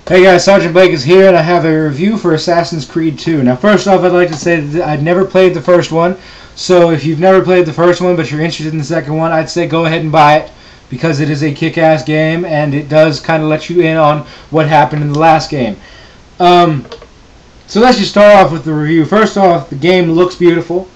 Hey guys, Sergeant Blake is here, and I have a review for Assassin's Creed 2. Now, first off, I'd like to say that I'd never played the first one, so if you've never played the first one but you're interested in the second one, I'd say go ahead and buy it, because it is a kick-ass game, and it does kind of let you in on what happened in the last game. So let's just start off with the review. First off, the game looks beautiful.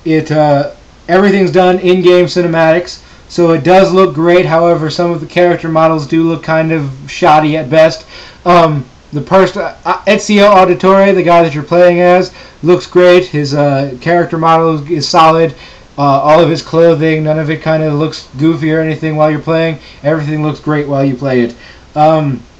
Everything's done in-game cinematics, so it does look great. However, some of the character models do look kind of shoddy at best. The Ezio Auditore, the guy that you're playing as, looks great. His character model is solid. All of his clothing, none of it kind of looks goofy or anything while you're playing. Everything looks great while you play it.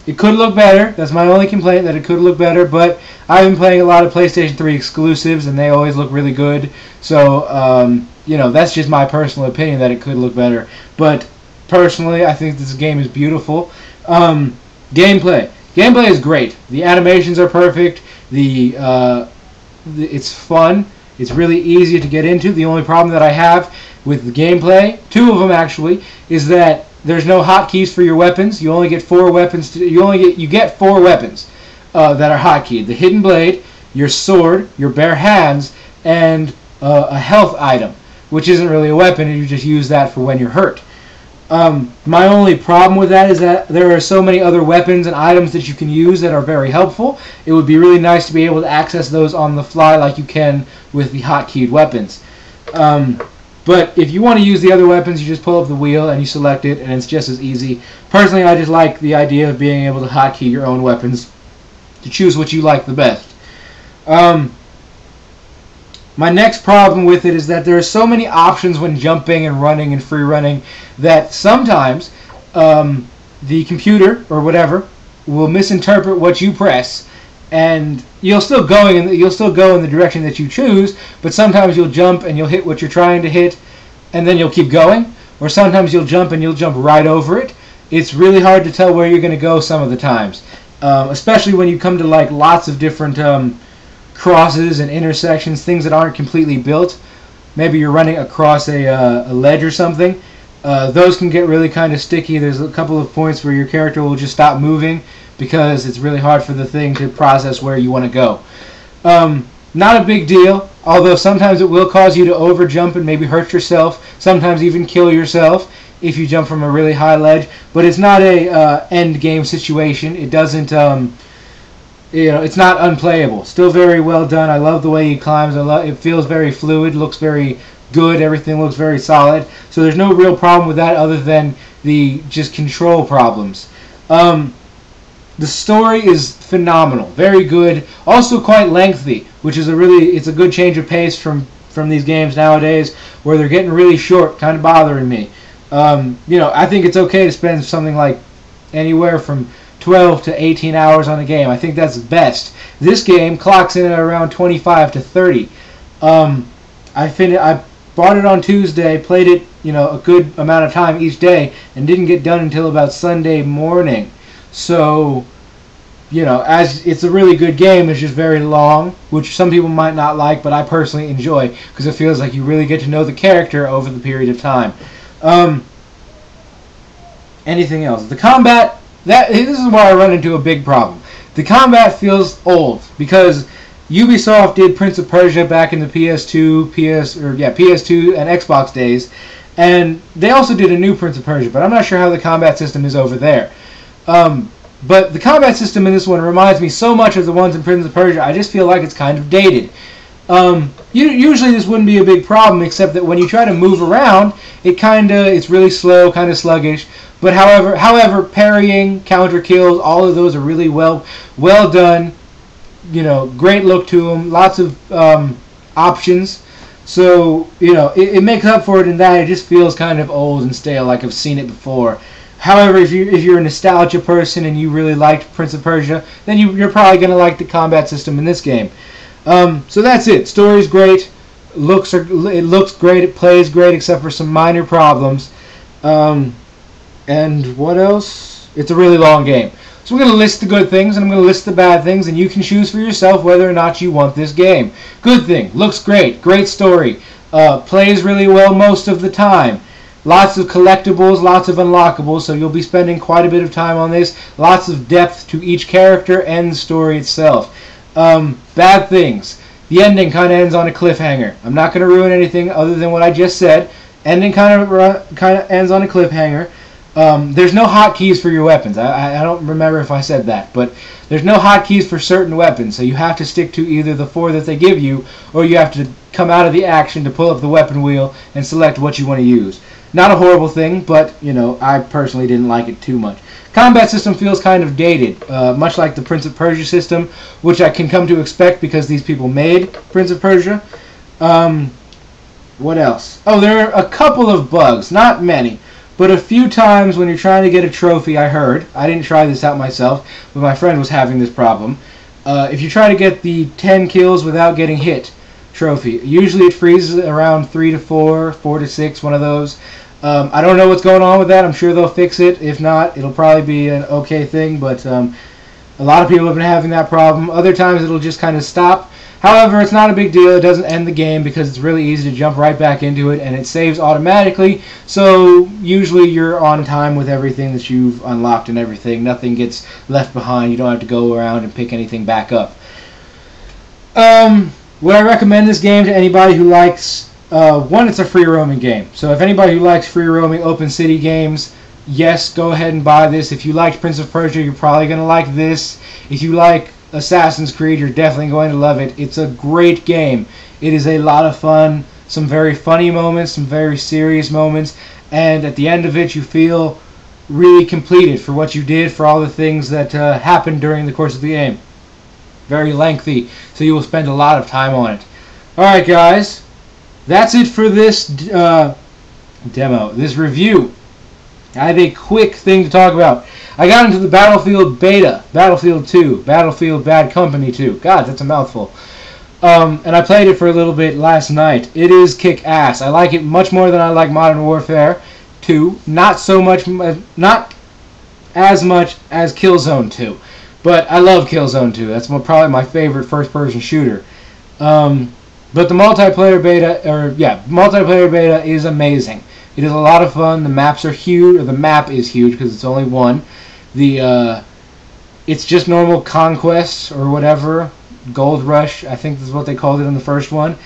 It could look better. That's my only complaint, that it could look better. But I've been playing a lot of PlayStation 3 exclusives, and they always look really good. So, you know, that's just my personal opinion, that it could look better. But personally, I think this game is beautiful. Gameplay. Gameplay is great. The animations are perfect. It's fun. It's really easy to get into. The only problem that I have with the gameplay, two of them actually, is that there's no hotkeys for your weapons. You only get 4 weapons. You get 4 weapons that are hotkeyed: the hidden blade, your sword, your bare hands, and a health item, which isn't really a weapon. You just use that for when you're hurt. My only problem with that is that there are so many other weapons and items that you can use that are very helpful. It would be really nice to be able to access those on the fly like you can with the hotkeyed weapons. But if you want to use the other weapons, you just pull up the wheel and you select it, and it's just as easy. Personally, I just like the idea of being able to hotkey your own weapons to choose what you like the best. My next problem with it is that there are so many options when jumping and running and free running that sometimes the computer or whatever will misinterpret what you press, and you'll still go in the direction that you choose, but sometimes you'll jump and you'll hit what you're trying to hit, and then you'll keep going, or sometimes you'll jump and you'll jump right over it. It's really hard to tell where you're going to go some of the times, especially when you come to like lots of different crosses and intersections, things that aren't completely built. Maybe you're running across a ledge or something. Those can get really kind of sticky. There's a couple of points where your character will just stop moving because it's really hard for the thing to process where you want to go. Not a big deal, although sometimes it will cause you to over jump and maybe hurt yourself, sometimes even kill yourself if you jump from a really high ledge. But it's not a end game situation. It doesn't it's not unplayable. Still very well done. I love the way he climbs. It feels very fluid, looks very good. Everything looks very solid. So there's no real problem with that other than the just control problems. The story is phenomenal, very good. Also quite lengthy, which is it's a good change of pace from these games nowadays, where they're getting really short, kind of bothering me. You know, I think it's okay to spend something like anywhere from 12 to 18 hours on a game. I think that's best. This game clocks in at around 25 to 30. I bought it on Tuesday, played it, you know, a good amount of time each day, and didn't get done until about Sunday morning. So, you know, as it's a really good game, it's just very long, which some people might not like, but I personally enjoy, because it feels like you really get to know the character over the period of time. Anything else? The combat. This is where I run into a big problem. The combat feels old, because Ubisoft did Prince of Persia back in the PS2 and Xbox days, and they also did a new Prince of Persia, but I'm not sure how the combat system is over there. But the combat system in this one reminds me so much of the ones in Prince of Persia, I just feel like it's kind of dated. Usually this wouldn't be a big problem, except that when you try to move around, it's really slow, kind of sluggish. But however, parrying, counter kills, all of those are really well done. You know, great look to them, lots of options. So, you know, it makes up for it in that it just feels kind of old and stale, like I've seen it before. However, if you're a nostalgia person and you really liked Prince of Persia, then you're probably going to like the combat system in this game. So that's it. Story's great. It looks great. It plays great, except for some minor problems. And what else? It's a really long game. So we're going to list the good things, and I'm going to list the bad things, and you can choose for yourself whether or not you want this game. Good thing. Looks great. Great story. Plays really well most of the time. Lots of collectibles, lots of unlockables, so you'll be spending quite a bit of time on this. Lots of depth to each character and the story itself. Bad things. The ending kind of ends on a cliffhanger. I'm not going to ruin anything other than what I just said. Ending kind of ends on a cliffhanger. There's no hotkeys for your weapons. I don't remember if I said that, but there's no hotkeys for certain weapons, so you have to stick to either the 4 that they give you, or you have to come out of the action to pull up the weapon wheel and select what you want to use. Not a horrible thing, but, you know, I personally didn't like it too much. Combat system feels kind of dated, much like the Prince of Persia system, which I can come to expect because these people made Prince of Persia. What else? Oh, there are a couple of bugs, not many, but a few times when you're trying to get a trophy, I heard, I didn't try this out myself, but my friend was having this problem. If you try to get the 10 kills without getting hit trophy, usually it freezes around 3 to 4, 4 to 6, one of those. I don't know what's going on with that. I'm sure they'll fix it. If not, it'll probably be an okay thing, but a lot of people have been having that problem. Other times it'll just kind of stop. However, it's not a big deal. It doesn't end the game because it's really easy to jump right back into it, and it saves automatically, so usually you're on time with everything that you've unlocked and everything. Nothing gets left behind. You don't have to go around and pick anything back up. Would I recommend this game to anybody who likes... one, it's a free roaming game. So if anybody who likes free roaming open city games, yes, go ahead and buy this. If you liked Prince of Persia, you're probably going to like this. If you like Assassin's Creed, you're definitely going to love it. It's a great game. It is a lot of fun. Some very funny moments, some very serious moments, and at the end of it, you feel really completed for what you did, for all the things that happened during the course of the game. Very lengthy, so you will spend a lot of time on it. Alright guys, that's it for this demo, this review. I have a quick thing to talk about. I got into the Battlefield beta, Battlefield 2, Battlefield Bad Company 2. God, that's a mouthful. And I played it for a little bit last night. It is kick-ass. I like it much more than I like Modern Warfare 2. Not so much, not as much as Killzone 2. But I love Killzone 2. That's probably my favorite first-person shooter. But the multiplayer beta is amazing. It is a lot of fun. The maps are huge, or the map is huge because it's only one. It's just normal conquests or whatever, Gold Rush. I think that's what they called it in the first one.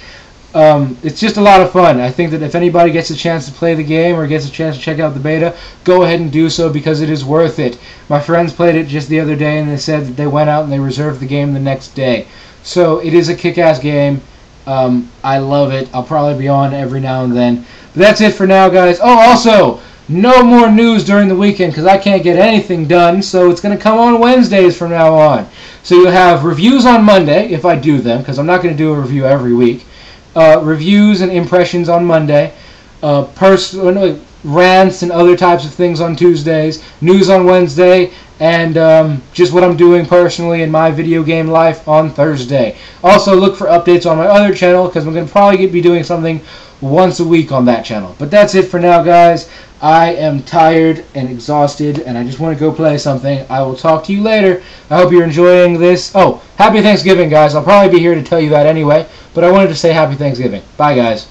It's just a lot of fun. I think that if anybody gets a chance to play the game or gets a chance to check out the beta, go ahead and do so because it is worth it. My friends played it just the other day and they said that they went out and they reserved the game the next day. So it is a kick-ass game. I love it. I'll probably be on every now and then. But that's it for now, guys. Oh, also, no more news during the weekend because I can't get anything done, so it's going to come on Wednesdays from now on. So you'll have reviews on Monday, if I do them, because I'm not going to do a review every week. Reviews and impressions on Monday. Rants and other types of things on Tuesdays. News on Wednesday. And just what I'm doing personally in my video game life on Thursday. Also, look for updates on my other channel because I'm going to probably be doing something once a week on that channel. But that's it for now, guys. I am tired and exhausted, and I just want to go play something. I will talk to you later. I hope you're enjoying this. Oh, happy Thanksgiving, guys. I'll probably be here to tell you that anyway, but I wanted to say happy Thanksgiving. Bye, guys.